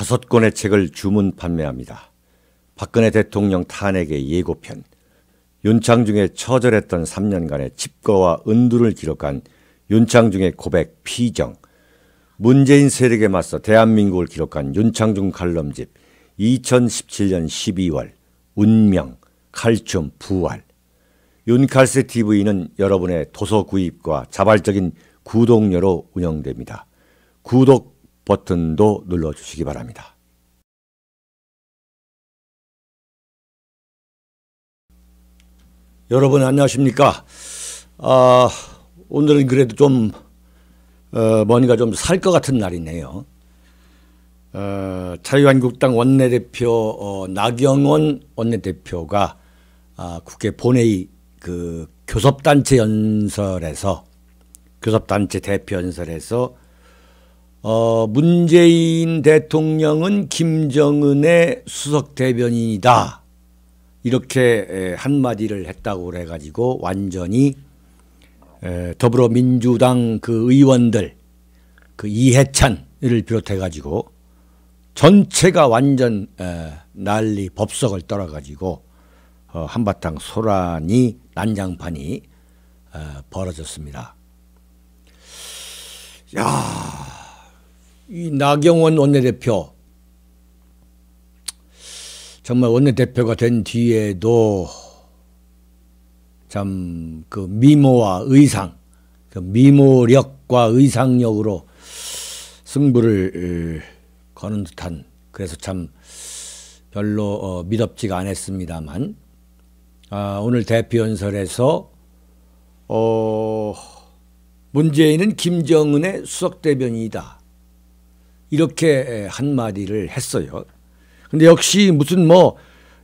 5권의 책을 주문 판매합니다. 박근혜 대통령 탄핵의 예고편, 윤창중의 처절했던 3년간의 칩거와 은두를 기록한 윤창중의 고백 피정, 문재인 세력에 맞서 대한민국을 기록한 윤창중 칼럼집 2017년 12월, 운명, 칼춤, 부활. 윤칼세 TV는 여러분의 도서 구입과 자발적인 구독료로 운영됩니다. 구독 버튼도 눌러주시기 바랍니다. 여러분 안녕하십니까? 오늘은 그래도 좀 뭔가 좀 살 것 같은 날이네요. 자유한국당 원내대표 나경원 원내대표가 국회 본회의 그 교섭단체 대표 연설에서 문재인 대통령은 김정은의 수석 대변인이다 이렇게 한마디를 했다고 그래가지고 완전히 더불어민주당 그 의원들 그 이해찬을 비롯해가지고 전체가 완전 난리 법석을 떨어가지고 한바탕 소란이 난장판이 벌어졌습니다. 이 나경원 원내대표 정말 원내대표가 된 뒤에도 참 그 미모와 의상, 그 미모력과 의상력으로 승부를 거는 듯한, 그래서 참 별로 미덥지가 않았습니다만 오늘 대표 연설에서 문재인은 김정은의 수석 대변인이다 이렇게 한마디를 했어요. 근데 역시 무슨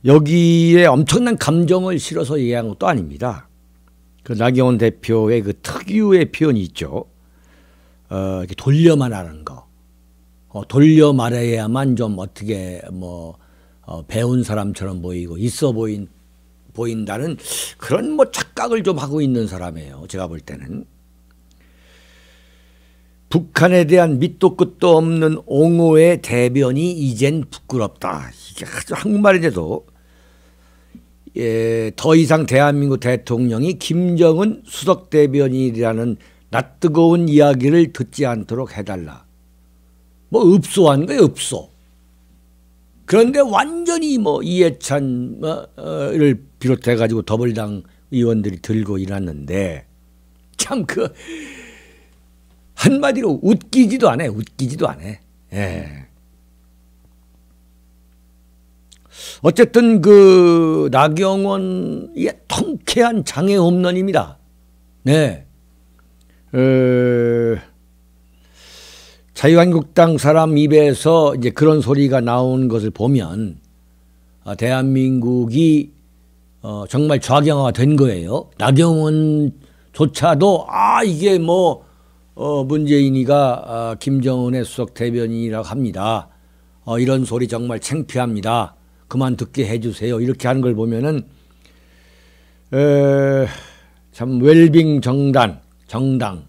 여기에 엄청난 감정을 실어서 얘기한 것도 아닙니다. 그 나경원 대표의 그 특유의 표현이 있죠. 이렇게 돌려 말하는 거. 돌려 말해야만 좀 어떻게 배운 사람처럼 보이고 있어 보인다는 그런 착각을 좀 하고 있는 사람이에요. 제가 볼 때는. 북한에 대한 밑도 끝도 없는 옹호의 대변이 이젠 부끄럽다. 이게 아주 한국말인데도 더 이상 대한민국 대통령이 김정은 수석 대변인이라는 낯뜨거운 이야기를 듣지 않도록 해달라. 읍소한 거예요, 읍소. 그런데 완전히 이해찬을 비롯해가지고 더불당 의원들이 들고 일어났는데 참 한마디로 웃기지도 않아. 예. 어쨌든 그 나경원이 통쾌한 장애 홈런입니다. 네. 자유한국당 사람 입에서 이제 그런 소리가 나온 것을 보면 대한민국이 정말 좌경화가 된 거예요. 나경원조차도 이게 문재인이가 김정은의 수석 대변인이라고 합니다. 이런 소리 정말 창피합니다. 그만 듣게 해주세요. 이렇게 하는 걸 보면은 참 웰빙 정당,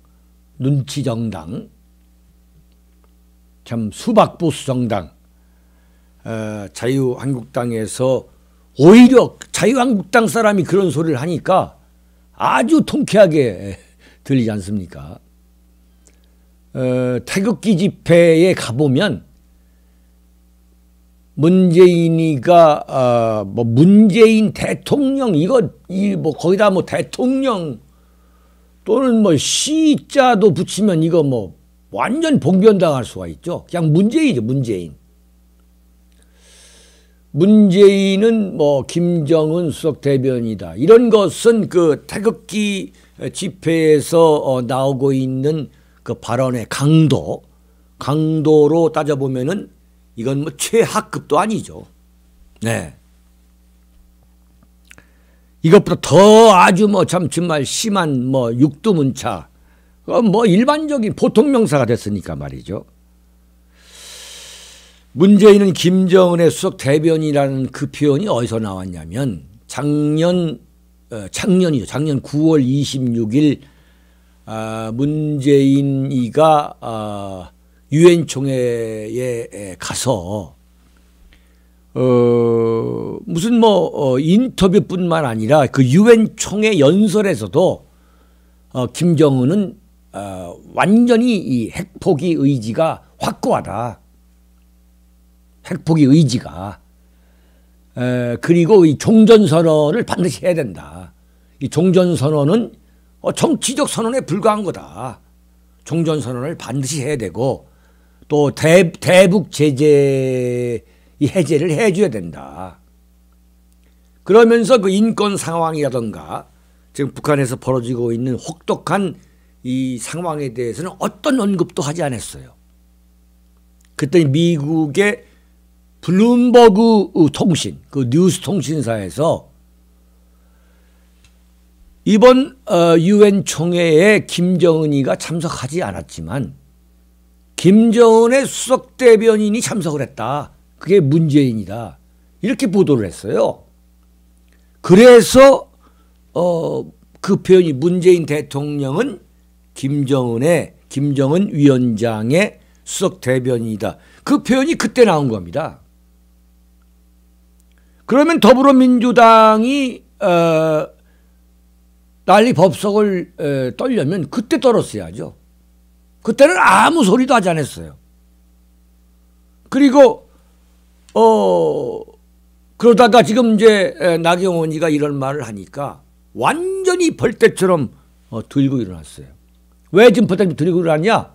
눈치 정당, 참 수박보수 정당, 자유한국당에서 오히려 자유한국당 사람이 그런 소리를 하니까 아주 통쾌하게 들리지 않습니까? 태극기 집회에 가보면 문재인이가 문재인 대통령 거기다 대통령 또는 시자도 붙이면 이거 완전 봉변당할 수가 있죠. 그냥 문재인이죠, 문재인. 문재인은 김정은 수석 대변이다. 이런 것은 그 태극기 집회에서 나오고 있는 그 발언의 강도로 따져보면은 이건 최하급도 아니죠. 네. 이것보다 더 아주 정말 심한 육두문자, 일반적인 보통 명사가 됐으니까 말이죠. 문재인은 김정은의 수석 대변이라는 그 표현이 어디서 나왔냐면 작년이죠. 작년 9월 26일 문재인이가 유엔 총회에 가서 무슨 인터뷰뿐만 아니라 그 유엔 총회 연설에서도 김정은은 완전히 이 핵포기 의지가 확고하다. 핵포기 의지가. 그리고 이 종전선언을 반드시 해야 된다. 이 종전선언은 정치적 선언에 불과한 거다. 종전선언을 반드시 해야 되고 또 대북 제재 해제를 해줘야 된다. 그러면서 그 인권 상황이라든가 지금 북한에서 벌어지고 있는 혹독한 이 상황에 대해서는 어떤 언급도 하지 않았어요. 그때 미국의 블룸버그 통신, 그 뉴스 통신사에서 이번 유엔 총회에 김정은이가 참석하지 않았지만 김정은의 수석 대변인이 참석을 했다. 그게 문재인이다. 이렇게 보도를 했어요. 그래서 그 표현이 문재인 대통령은 김정은 위원장의 수석 대변인이다. 그 표현이 그때 나온 겁니다. 그러면 더불어민주당이 난리 법석을 떨려면 그때 떨었어야죠. 그때는 아무 소리도 하지 않았어요. 그리고 그러다가 지금 이제 나경원이가 이런 말을 하니까 완전히 벌떼처럼 들고 일어났어요. 왜 지금 벌떼처럼 들고 일어났냐?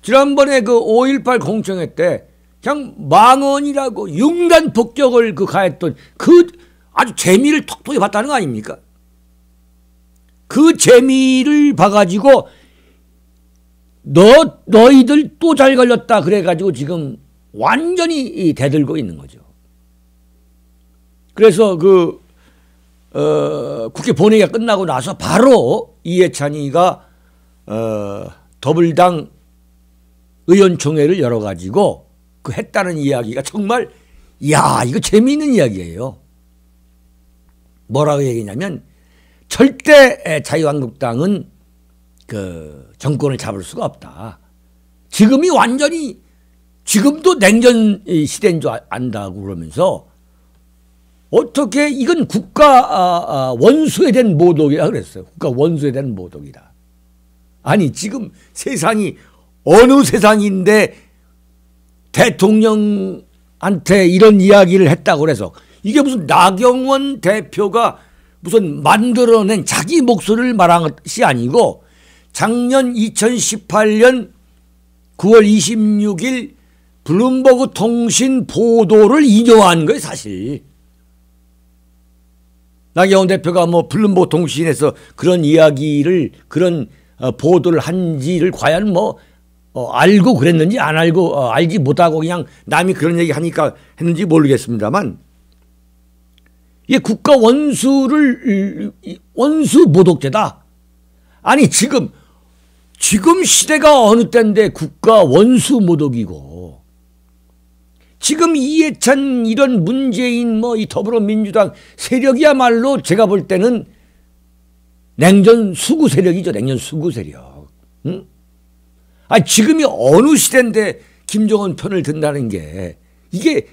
지난번에 그 5.18 공청회 때 그냥 망언이라고 융단 폭격을 가했던 그 아주 재미를 톡톡히 봤다는 거 아닙니까? 그 재미를 봐가지고 너희들 또 잘 걸렸다 그래가지고 지금 완전히 대들고 있는 거죠. 그래서 국회 본회의가 끝나고 나서 바로 이해찬이가 더불당 의원총회를 열어가지고 했다는 이야기가 정말 이거 재미있는 이야기예요. 뭐라고 얘기냐면 절대 자유한국당은 정권을 잡을 수가 없다. 지금이 완전히 지금도 냉전 시대인 줄 안다고 그러면서 어떻게 이건 국가 원수에 대한 모독이라 그랬어요. 국가 원수에 대한 모독이다. 아니 지금 세상이 어느 세상인데 대통령한테 이런 이야기를 했다고 그래서 이게 무슨 나경원 대표가 무슨 만들어낸 자기 목소리를 말한 것이 아니고 작년 2018년 9월 26일 블룸버그 통신 보도를 인용한 거예요, 사실. 나경원 대표가 블룸버그 통신에서 그런 이야기를, 그런 보도를 한지를 과연 알고 그랬는지 안 알고, 알지 못하고 그냥 남이 그런 얘기 하니까 했는지 모르겠습니다만, 이게 국가 원수 모독죄다. 아니, 지금 시대가 어느 때인데 국가 원수 모독이고, 지금 이해찬 이런 문재인 이 더불어민주당 세력이야말로 제가 볼 때는 냉전 수구 세력이죠. 냉전 수구 세력. 응? 지금이 어느 시대인데 김정은 편을 든다는 게 이게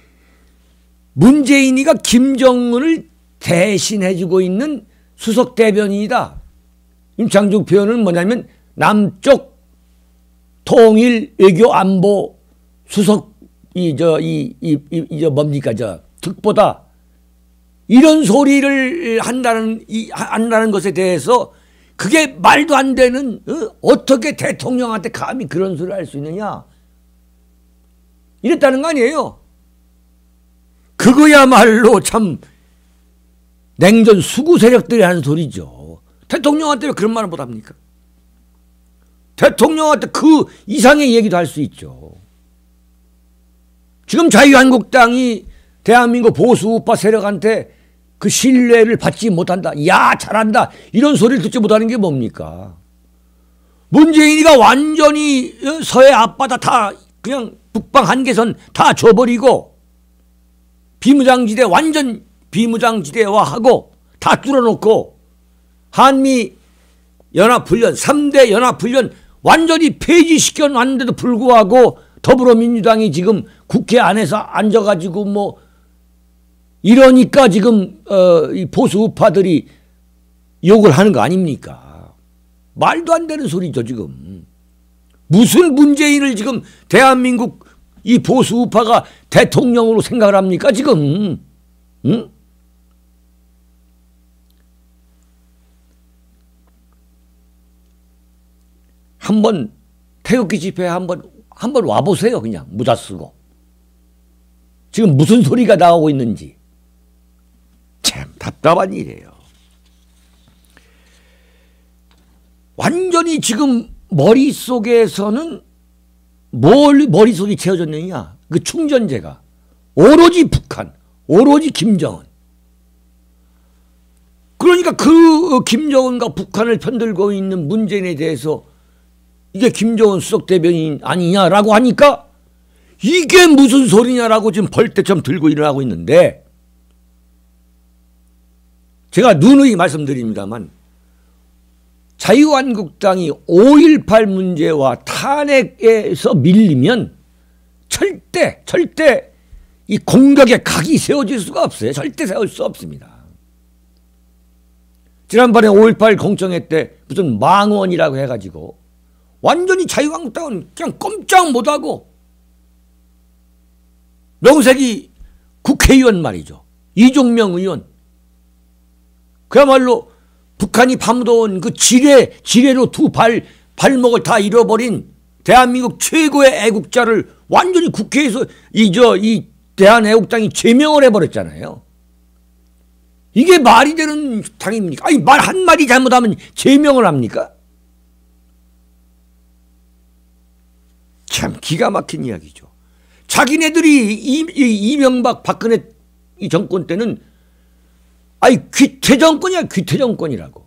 문재인이가 김정은을 대신해주고 있는 수석 대변인이다. 임창중 표현은 뭐냐면 남쪽 통일 외교 안보 수석 뭡니까 특보다 이런 소리를 한다는 것에 대해서 그게 말도 안 되는 어떻게 대통령한테 감히 그런 소리를 할 수 있느냐 이랬다는 거 아니에요. 그거야말로 참 냉전 수구 세력들이 하는 소리죠. 대통령한테 왜 그런 말을 못합니까? 대통령한테 그 이상의 얘기도 할 수 있죠. 지금 자유한국당이 대한민국 보수우파 세력한테 그 신뢰를 받지 못한다. 야 잘한다. 이런 소리를 듣지 못하는 게 뭡니까? 문재인이가 완전히 서해 앞바다 다 그냥 북방 한계선 다 줘버리고 비무장지대 완전 비무장지대화하고 다 뚫어놓고 한미 연합훈련 3대 연합훈련 완전히 폐지시켜 놨는데도 불구하고 더불어민주당이 지금 국회 안에서 앉아가지고 뭐 이러니까 지금 이 보수 우파들이 욕을 하는 거 아닙니까? 말도 안 되는 소리죠 지금. 무슨 문재인을 지금 대한민국 이 보수 우파가 대통령으로 생각을 합니까 지금? 응? 한번 태극기 집회에 한번 와보세요. 그냥 모자 쓰고. 지금 무슨 소리가 나오고 있는지. 참 답답한 일이에요. 완전히 지금 머릿속에서는 머릿속이 채워졌느냐. 그 충전재가 오로지 북한, 오로지 김정은. 그러니까 그 김정은과 북한을 편들고 있는 문재인에 대해서 이게 김정은 수석 대변인 아니냐라고 하니까 이게 무슨 소리냐라고 지금 벌떼처럼 들고 일어나고 있는데, 제가 누누이 말씀드립니다만 자유한국당이 5.18 문제와 탄핵에서 밀리면 절대 이 공격의 각이 세워질 수가 없어요. 절대 세울 수 없습니다. 지난번에 5.18 공청회 때 무슨 망언이라고 해가지고 완전히 자유한국당은 그냥 꼼짝 못하고, 명색이 국회의원 말이죠. 이종명 의원. 그야말로 북한이 파묻어온 그 지뢰로 두 발목을 다 잃어버린 대한민국 최고의 애국자를 완전히 국회에서 이 대한애국당이 제명을 해버렸잖아요. 이게 말이 되는 당입니까? 아니, 말 한마디 잘못하면 제명을 합니까? 참 기가 막힌 이야기죠. 자기네들이 이명박 박근혜 이 정권 때는 귀퇴정권이야. 귀퇴정권이라고.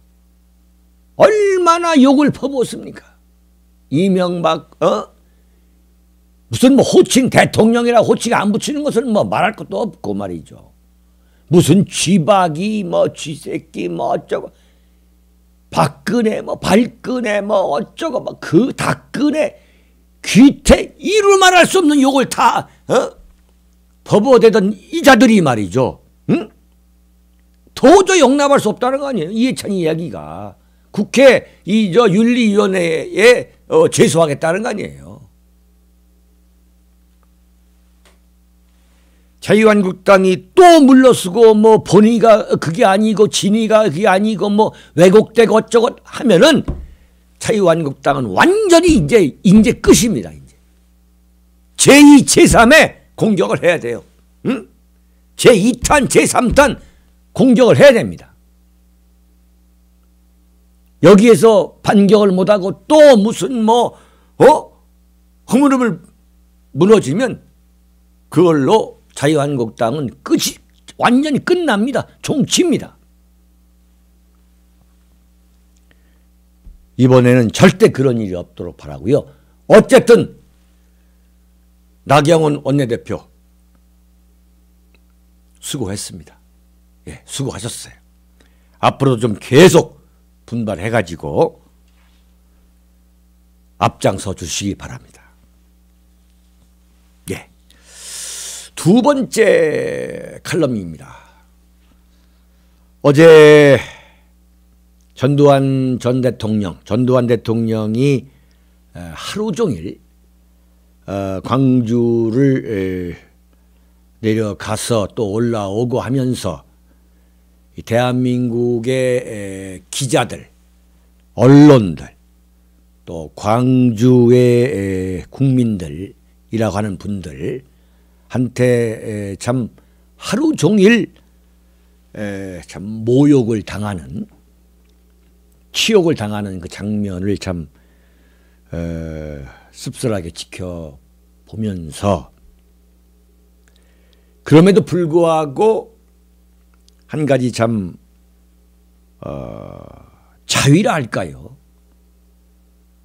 얼마나 욕을 퍼부었습니까? 이명박 무슨 뭐 호칭 대통령이라 호칭 안 붙이는 것은 뭐 말할 것도 없고 말이죠. 무슨 쥐박이 뭐 쥐새끼 뭐 어쩌고, 박근혜 뭐 발근혜 뭐 어쩌고 뭐 그 닭근혜 귀태 이루 말할 수 없는 욕을 다 퍼부어대던 이자들이 말이죠. 응? 도저히 용납할 수 없다는 거 아니에요. 이해찬 이야기가 국회 윤리위원회에 제소하겠다는 거 아니에요. 자유한국당이 또 물러서고 뭐 본의가 그게 아니고 진의가 그게 아니고 뭐 왜곡되고 어쩌고 하면은 자유한국당은 완전히 이제 끝입니다. 이제 제2, 제3의 공격을 해야 돼요. 응? 제2탄, 제3탄 공격을 해야 됩니다. 여기에서 반격을 못하고 또 무슨 흐물흐물 무너지면 그걸로 자유한국당은 완전히 끝납니다. 종치입니다. 이번에는 절대 그런 일이 없도록 바라고요. 어쨌든 나경원 원내대표 수고했습니다. 예, 수고하셨어요. 앞으로도 좀 계속 분발해가지고 앞장서 주시기 바랍니다. 예. 두 번째 칼럼입니다. 어제 전두환 대통령이 하루 종일 광주를 내려가서 또 올라오고 하면서 대한민국의 기자들, 언론들, 또 광주의 국민들이라고 하는 분들한테 참 하루 종일 참 모욕을 당하는, 치욕을 당하는 그 장면을 참 씁쓸하게 지켜보면서, 그럼에도 불구하고 한 가지 참 자유라 할까요?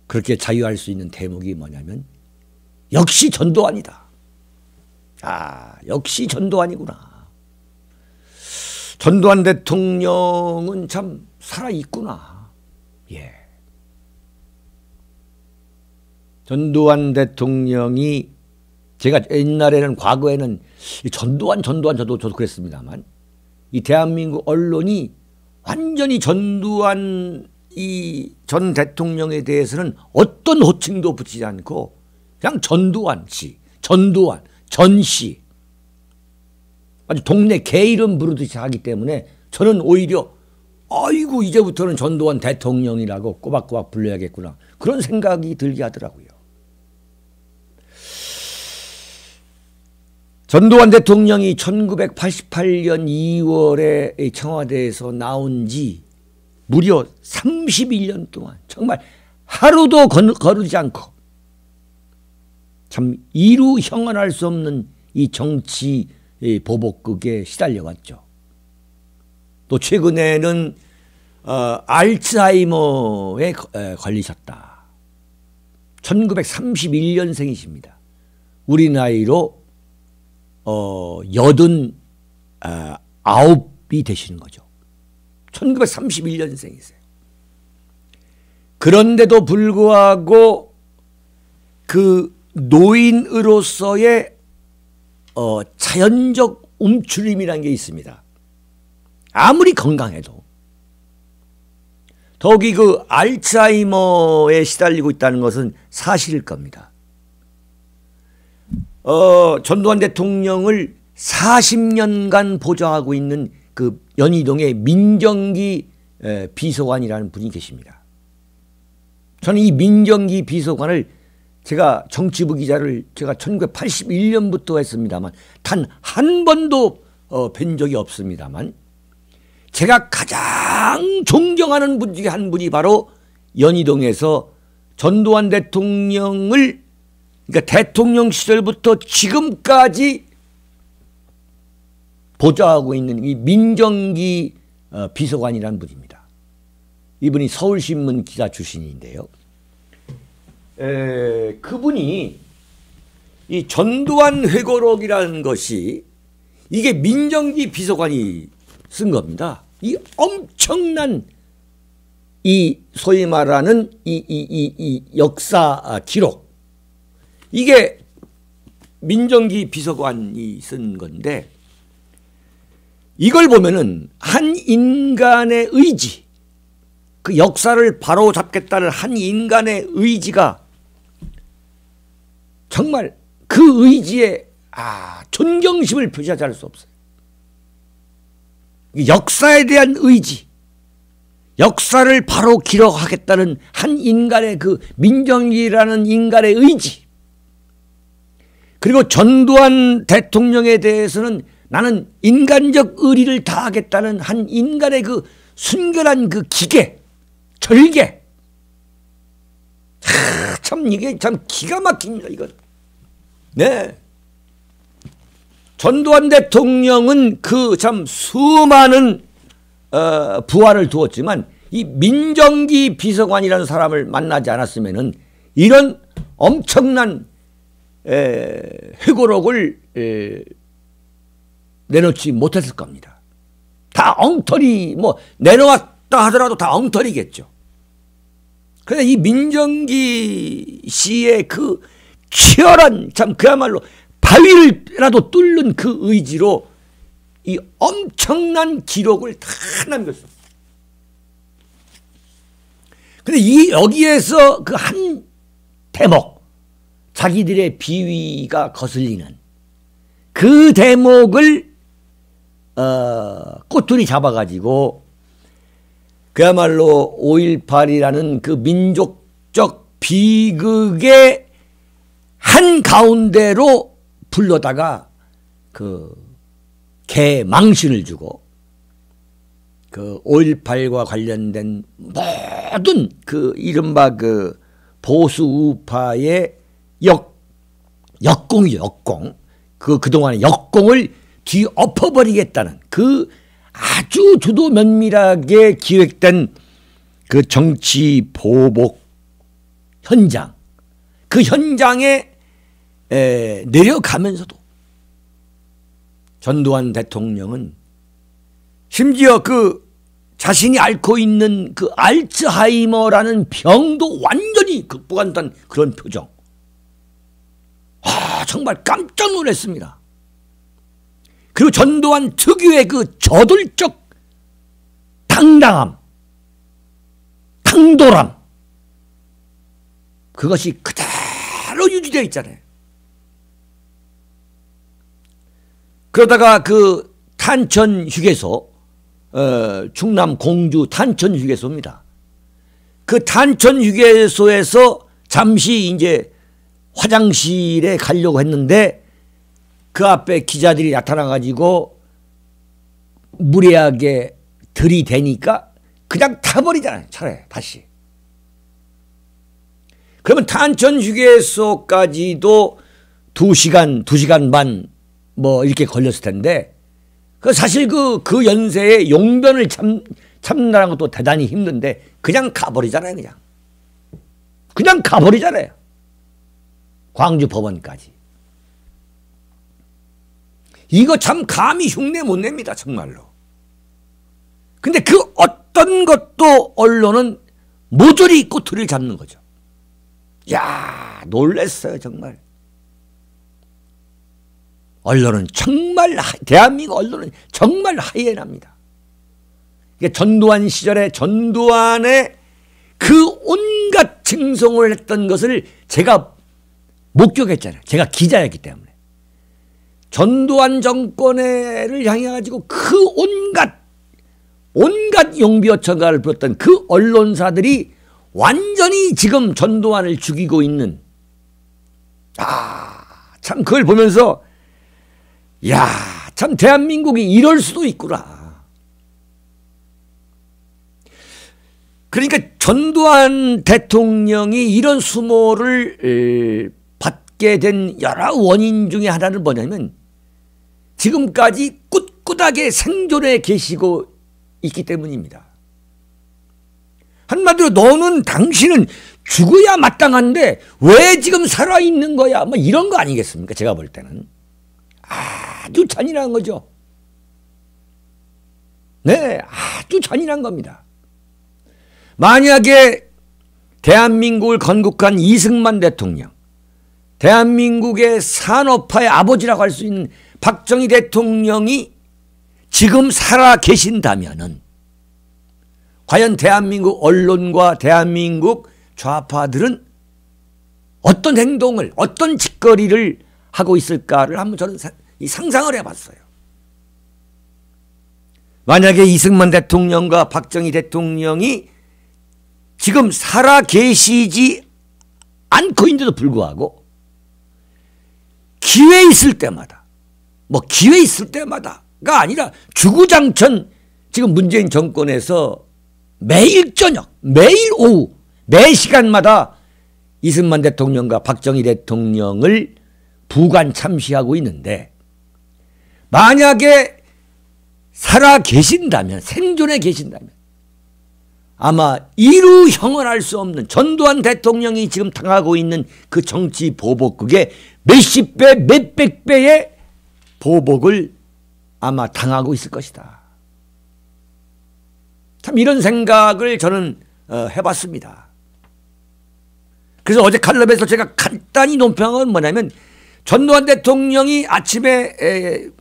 그렇게 자유할 수 있는 대목이 뭐냐면 역시 전두환이다. 역시 전두환이구나. 전두환 대통령은 참 살아있구나. 예. 전두환 대통령이 제가 옛날에는 과거에는 전두환 저도 그랬습니다만 이 대한민국 언론이 완전히 전두환 이 전 대통령에 대해서는 어떤 호칭도 붙이지 않고 그냥 전두환 씨, 전두환, 전씨 아주 동네 개 이름 부르듯이 하기 때문에 저는 오히려 아이고 이제부터는 전두환 대통령이라고 꼬박꼬박 불러야겠구나 그런 생각이 들게 하더라고요. 전두환 대통령이 1988년 2월에 청와대에서 나온 지 무려 31년 동안 정말 하루도 거르지 않고 참 이루 형언할 수 없는 이 정치 보복극에 시달려왔죠. 또 최근에는 알츠하이머에 걸리셨다. 1931년생이십니다. 우리 나이로 89이 되시는 거죠. 1931년생이세요. 그런데도 불구하고 그 노인으로서의 자연적 움츠림이라는 게 있습니다. 아무리 건강해도 더욱이 그 알츠하이머에 시달리고 있다는 것은 사실일 겁니다. 전두환 대통령을 40년간 보좌하고 있는 그 연희동의 민정기 비서관이라는 분이 계십니다. 저는 이 민정기 비서관을 제가 정치부 기자를 제가 1981년부터 했습니다만 단 한 번도 뵌 적이 없습니다만 제가 가장 존경하는 분 중에 한 분이 바로 연희동에서 전두환 대통령을 그러니까 대통령 시절부터 지금까지 보좌하고 있는 이 민정기 비서관이라는 분입니다. 이분이 서울신문 기자 출신인데요. 그분이 이 전두환 회고록이라는 것이 이게 민정기 비서관이 쓴 겁니다. 이 엄청난 이 소위 말하는 이 역사 기록 이게 민정기 비서관이 쓴 건데 이걸 보면은 한 인간의 의지 그 역사를 바로잡겠다는 한 인간의 의지가 정말 그 의지에 존경심을 표시하지 않을 수 없어요. 역사에 대한 의지 역사를 바로 기록하겠다는 한 인간의 그 민정기라는 인간의 의지 그리고 전두환 대통령에 대해서는 나는 인간적 의리를 다하겠다는 한 인간의 그 순결한 그 기계, 절개. 참 이게 참 기가 막힙니다, 이건. 네. 전두환 대통령은 그 참 수많은 부하를 두었지만 이 민정기 비서관이라는 사람을 만나지 않았으면은 이런 엄청난 회고록을 내놓지 못했을 겁니다. 다 엉터리 뭐 내놓았다 하더라도 다 엉터리겠죠. 그런데 이 민정기 씨의 그 치열한 참 그야말로 바위를라도 뚫는 그 의지로 이 엄청난 기록을 다 남겼어요. 근데 이 여기에서 그 한 대목 자기들의 비위가 거슬리는 그 대목을 꼬투리 잡아가지고 그야말로 5.18이라는 그 민족적 비극의 한가운데로 불러다가 그 개망신을 주고 그 5.18과 관련된 모든 그 이른바 그 보수 우파의 역공이죠, 역공. 그동안의 역공을 뒤엎어버리겠다는 그 아주 주도 면밀하게 기획된 그 정치 보복 현장, 그 현장에 내려가면서도 전두환 대통령은 심지어 그 자신이 앓고 있는 그 알츠하이머라는 병도 완전히 극복한다는 그런 표정. 정말 깜짝 놀랐습니다. 그리고 전두환 특유의 그 저돌적 당당함, 당돌함, 그것이 그대로 유지되어 있잖아요. 그러다가 그 탄천 휴게소, 충남 공주 탄천 휴게소입니다. 그 탄천 휴게소에서 잠시 이제 화장실에 가려고 했는데 그 앞에 기자들이 나타나가지고 무례하게 들이대니까 그냥 타버리잖아요. 차라리 다시. 그러면 탄천 휴게소까지도 2시간 반 뭐 이렇게 걸렸을 텐데 그 사실 그 연세에 용변을 참는다는 것도 대단히 힘든데 그냥 가버리잖아요. 그냥 가버리잖아요. 광주 법원까지. 이거 참 감히 흉내 못 냅니다. 정말로. 근데 그 어떤 것도 언론은 모조리 꼬투리를 잡는 거죠. 야, 놀랬어요. 정말. 언론은 정말 대한민국 언론은 정말 하이에나입니다. 전두환 시절에 전두환의 그 온갖 증송을 했던 것을 제가 목격했잖아요. 제가 기자였기 때문에. 전두환 정권을 향해 가지고 그 온갖 용비어천가를 부렸던 그 언론사들이 완전히 지금 전두환을 죽이고 있는, 참 그걸 보면서 야, 참 대한민국이 이럴 수도 있구나. 그러니까 전두환 대통령이 이런 수모를 받게 된 여러 원인 중에 하나는 뭐냐면 지금까지 꿋꿋하게 생존해 계시고 있기 때문입니다. 한마디로 당신은 죽어야 마땅한데 왜 지금 살아있는 거야? 뭐 이런 거 아니겠습니까? 제가 볼 때는. 아주 잔인한 거죠. 네, 아주 잔인한 겁니다. 만약에 대한민국을 건국한 이승만 대통령, 대한민국의 산업화의 아버지라고 할 수 있는 박정희 대통령이 지금 살아 계신다면은 과연 대한민국 언론과 대한민국 좌파들은 어떤 행동을, 어떤 짓거리를 하고 있을까를 한번 저는 상상을 해봤어요. 만약에 이승만 대통령과 박정희 대통령이 지금 살아 계시지 않고 있는데도 불구하고 기회 있을 때마다, 기회 있을 때마다가 아니라 주구장천 지금 문재인 정권에서 매일 저녁, 매일 오후, 매 시간마다 이승만 대통령과 박정희 대통령을 부관 참시하고 있는데 만약에 살아 계신다면, 생존해 계신다면 아마 이루 형언할 수 없는 전두환 대통령이 지금 당하고 있는 그 정치 보복극의 몇십 배, 몇백 배의 보복을 아마 당하고 있을 것이다. 참 이런 생각을 저는 해봤습니다. 그래서 어제 칼럼에서 제가 간단히 논평한 건 뭐냐면 전두환 대통령이 아침에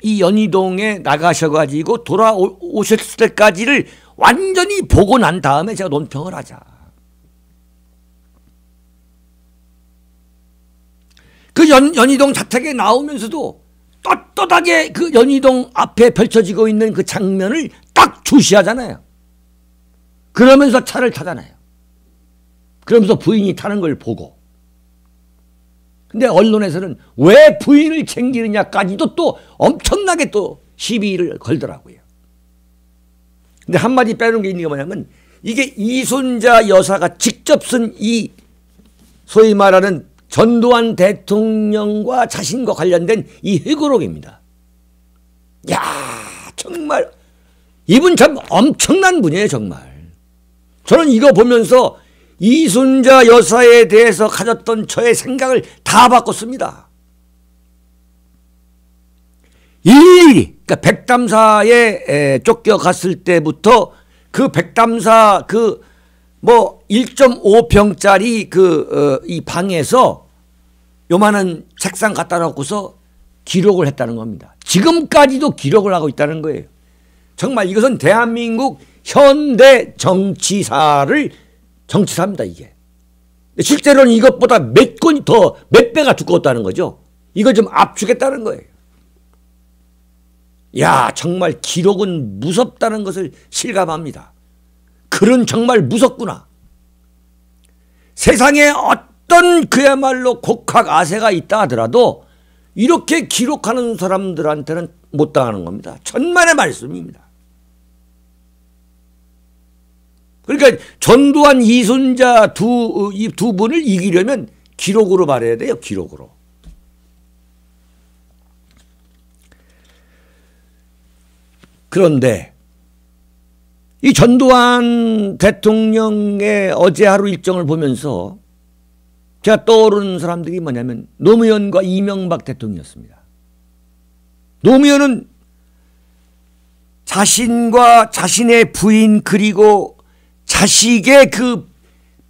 이 연희동에 나가셔가지고 돌아오셨을 때까지를 완전히 보고 난 다음에 제가 논평을 하자. 그 연희동 자택에 나오면서도 떳떳하게 그 연희동 앞에 펼쳐지고 있는 그 장면을 딱 주시하잖아요. 그러면서 차를 타잖아요. 그러면서 부인이 타는 걸 보고. 근데 언론에서는 왜 부인을 챙기느냐까지도 또 엄청나게 또 시비를 걸더라고요. 근데 한마디 빼놓은 게 있는 게 뭐냐면 이게 이순자 여사가 직접 쓴 이 소위 말하는 전두환 대통령과 자신과 관련된 이 회고록입니다. 야, 정말 이분 참 엄청난 분이에요. 정말. 저는 이거 보면서 이순자 여사에 대해서 가졌던 저의 생각을 다 바꿨습니다. 일일이, 그러니까 백담사에 쫓겨갔을 때부터 그 백담사 1.5평짜리 이 방에서 요만한 책상 갖다 놓고서 기록을 했다는 겁니다. 지금까지도 기록을 하고 있다는 거예요. 정말 이것은 대한민국 현대 정치사입니다, 이게. 실제로는 이것보다 몇 건이 더, 몇 배가 두꺼웠다는 거죠. 이걸 좀 압축했다는 거예요. 야, 정말 기록은 무섭다는 것을 실감합니다. 글은 정말 무섭구나. 세상에 어떤 그야말로 곡학아세가 있다 하더라도 이렇게 기록하는 사람들한테는 못 당하는 겁니다. 천만의 말씀입니다. 그러니까 전두환, 이순자 이 두 분을 이기려면 기록으로 말해야 돼요. 기록으로. 그런데 이 전두환 대통령의 어제 하루 일정을 보면서 제가 떠오르는 사람들이 뭐냐면 노무현과 이명박 대통령이었습니다. 노무현은 자신과 자신의 부인 그리고 자식의 그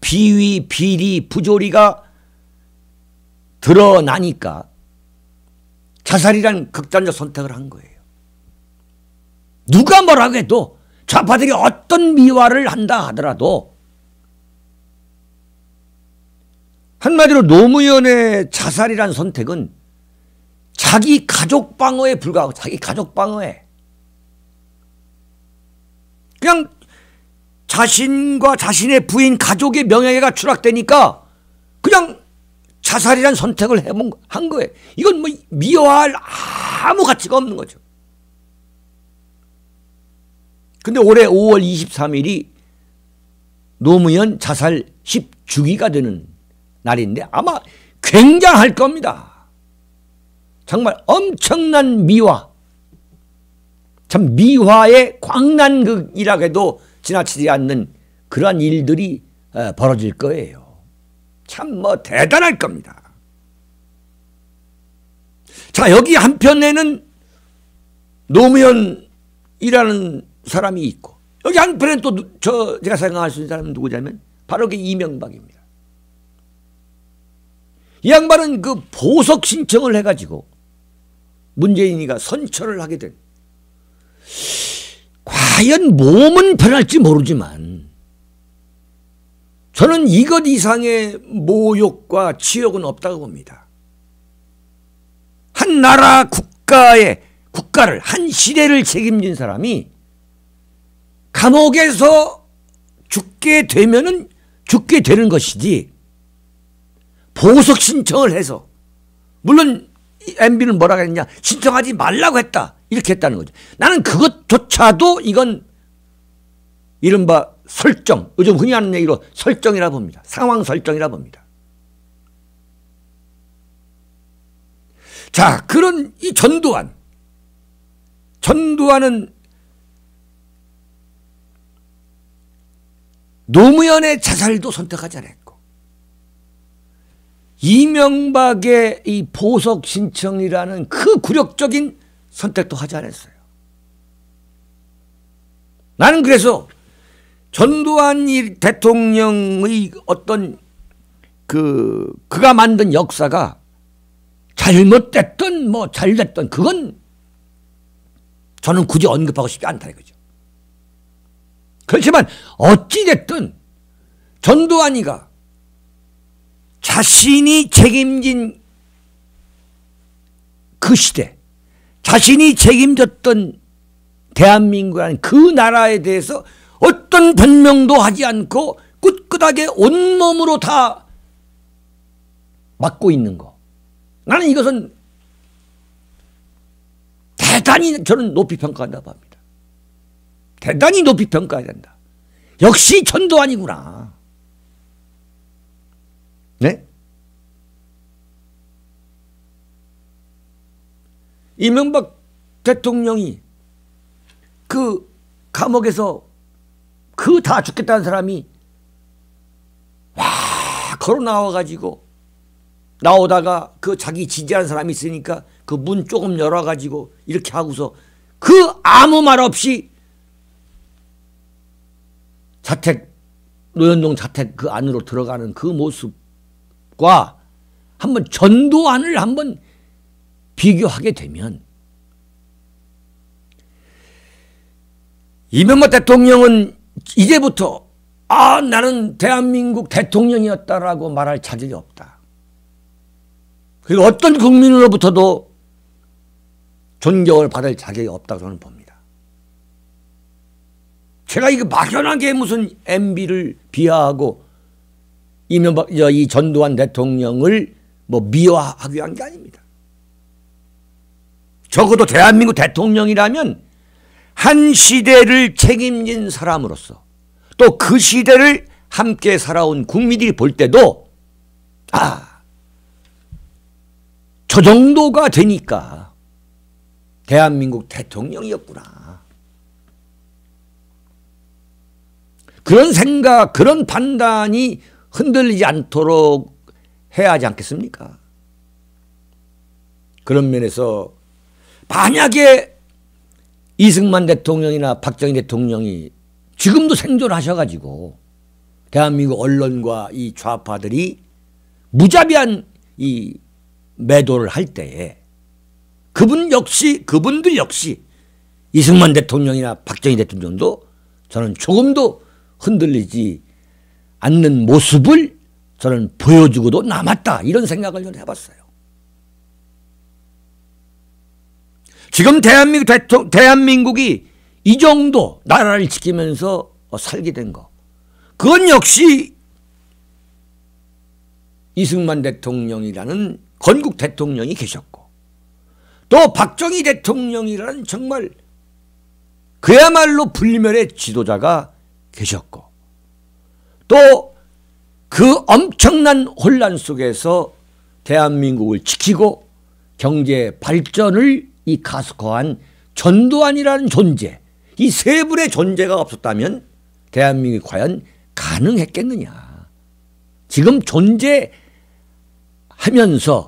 비위, 비리, 부조리가 드러나니까 자살이란 극단적 선택을 한 거예요. 누가 뭐라고 해도 좌파들이 어떤 미화를 한다 하더라도 한마디로 노무현의 자살이란 선택은 자기 가족 방어에 불과하고 자기 가족 방어에 그냥 자신과 자신의 부인 가족의 명예가 추락되니까 그냥 자살이란 선택을 한 거예요. 이건 뭐 미워할 아무 가치가 없는 거죠. 근데 올해 5월 23일이 노무현 자살 10주기가 되는 날인데 아마 굉장할 겁니다. 정말 엄청난 미화. 참 미화의 광란극이라고 해도 지나치지 않는 그러한 일들이 벌어질 거예요. 참 뭐 대단할 겁니다. 자, 여기 한편에는 노무현이라는 사람이 있고 여기 한편에 또 제가 생각할 수 있는 사람은 누구냐면 바로 그 이명박입니다. 이 양반은 그 보석 신청을 해가지고 문재인이가 선처를 하게 된 과연 몸은 변할지 모르지만 저는 이것 이상의 모욕과 치욕은 없다고 봅니다. 한 나라 국가를 한 시대를 책임진 사람이 감옥에서 죽게 되면은 죽게 되는 것이지 보석 신청을 해서 물론 MB는 뭐라고 했냐 신청하지 말라고 했다 이렇게 했다는 거죠. 나는 그것조차도 이건 이른바 설정 요즘 흔히 하는 얘기로 설정이라 봅니다. 상황 설정이라 봅니다. 자, 그런 이 전두환은 노무현의 자살도 선택하지 않았고 이명박의 이 보석 신청이라는 그 굴욕적인 선택도 하지 않았어요. 나는 그래서 전두환 대통령의 어떤 그가 만든 역사가 잘못됐든 뭐 잘됐든 그건 저는 굳이 언급하고 싶지 않다 이거죠. 그렇지만 어찌됐든 전두환이가 자신이 책임진 그 시대, 자신이 책임졌던 대한민국이라는 그 나라에 대해서 어떤 변명도 하지 않고 꿋꿋하게 온몸으로 다 맡고 있는 거. 나는 이것은 대단히 저는 높이 평가한다고 합니다. 대단히 높이 평가해야 된다. 역시 전두환이구나. 네? 이명박 대통령이 그 감옥에서 그 다 죽겠다는 사람이 걸어 나와가지고 나오다가 그 자기 지지하는 사람이 있으니까 그 문 조금 열어가지고 이렇게 하고서 그 아무 말 없이 노현동 자택 그 안으로 들어가는 그 모습과 한번 전두환을 한번 비교하게 되면 이명박 대통령은 이제부터 나는 대한민국 대통령이었다라고 말할 자질이 없다. 그리고 어떤 국민으로부터도 존경을 받을 자격이 없다고 저는 봅니다. 제가 이거 막연하게 무슨 MB를 비하하고 이 전두환 대통령을 미화하기 위한 게 아닙니다. 적어도 대한민국 대통령이라면 한 시대를 책임진 사람으로서 또 그 시대를 함께 살아온 국민들이 볼 때도 저 정도가 되니까 대한민국 대통령이었구나. 그런 생각, 그런 판단이 흔들리지 않도록 해야 하지 않겠습니까? 그런 면에서 만약에 이승만 대통령이나 박정희 대통령이 지금도 생존하셔가지고 대한민국 언론과 이 좌파들이 무자비한 이 매도를 할 때에 그분들 역시 이승만 대통령이나 박정희 대통령도 저는 조금도 흔들리지 않는 모습을 저는 보여주고도 남았다. 이런 생각을 저는 해봤어요. 지금 대한민국이 이 정도 나라를 지키면서 살게 된 거, 그건 역시 이승만 대통령이라는 건국 대통령이 계셨고 또 박정희 대통령이라는 정말 그야말로 불멸의 지도자가 계셨고 또 그 엄청난 혼란 속에서 대한민국을 지키고 경제 발전을 이 가속화한 전두환이라는 존재, 이 세 분의 존재가 없었다면 대한민국이 과연 가능했겠느냐. 지금 존재하면서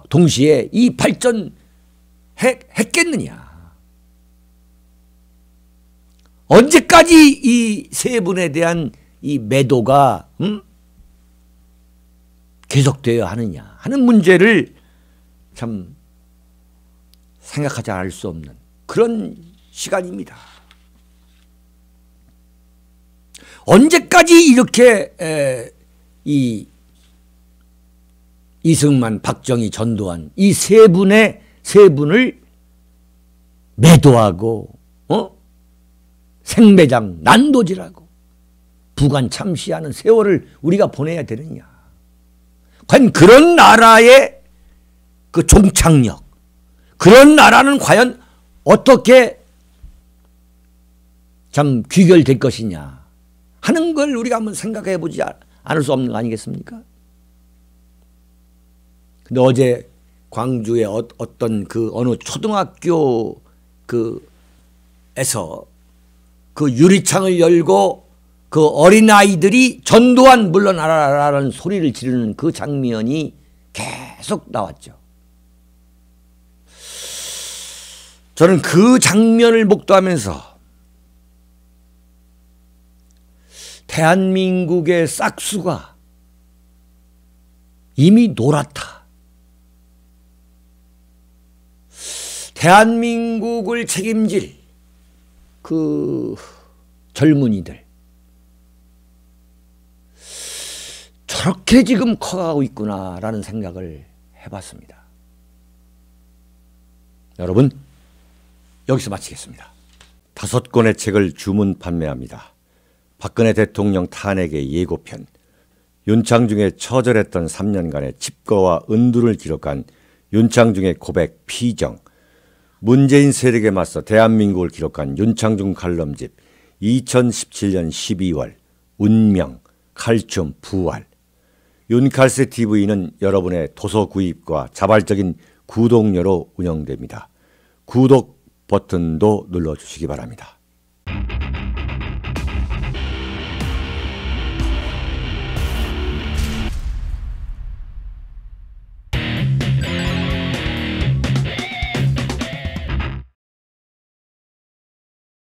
동시에 이 발전했겠느냐. 언제까지 이 세 분에 대한 이 매도가 계속되어야 하느냐 하는 문제를 참 생각하지 않을 수 없는 그런 시간입니다. 언제까지 이렇게 이승만, 박정희, 전두환 이 세 분을 매도하고 생매장, 난도질하고 부관 참시하는 세월을 우리가 보내야 되느냐. 과연 그런 나라의 그 종착역, 그런 나라는 과연 어떻게 참 귀결될 것이냐 하는 걸 우리가 한번 생각해 보지 않을 수 없는 거 아니겠습니까? 근데 어제 광주의 어떤 그 어느 초등학교 에서 그 유리창을 열고 그 어린아이들이 전두환 물러나라라는 소리를 지르는 그 장면이 계속 나왔죠. 저는 그 장면을 목도하면서 대한민국의 싹수가 이미 노랗다. 대한민국을 책임질 그 젊은이들 저렇게 지금 커가고 있구나라는 생각을 해봤습니다. 여러분, 여기서 마치겠습니다. 5권의 책을 주문 판매합니다. 박근혜 대통령 탄핵의 예고편, 윤창중의 처절했던 3년간의 칩거와 은두를 기록한 윤창중의 고백 피정, 문재인 세력에 맞서 대한민국을 기록한 윤창중 칼럼집 2017년 12월, 운명, 칼춤, 부활. 윤칼세 TV는 여러분의 도서 구입과 자발적인 구독료로 운영됩니다. 구독 버튼도 눌러주시기 바랍니다.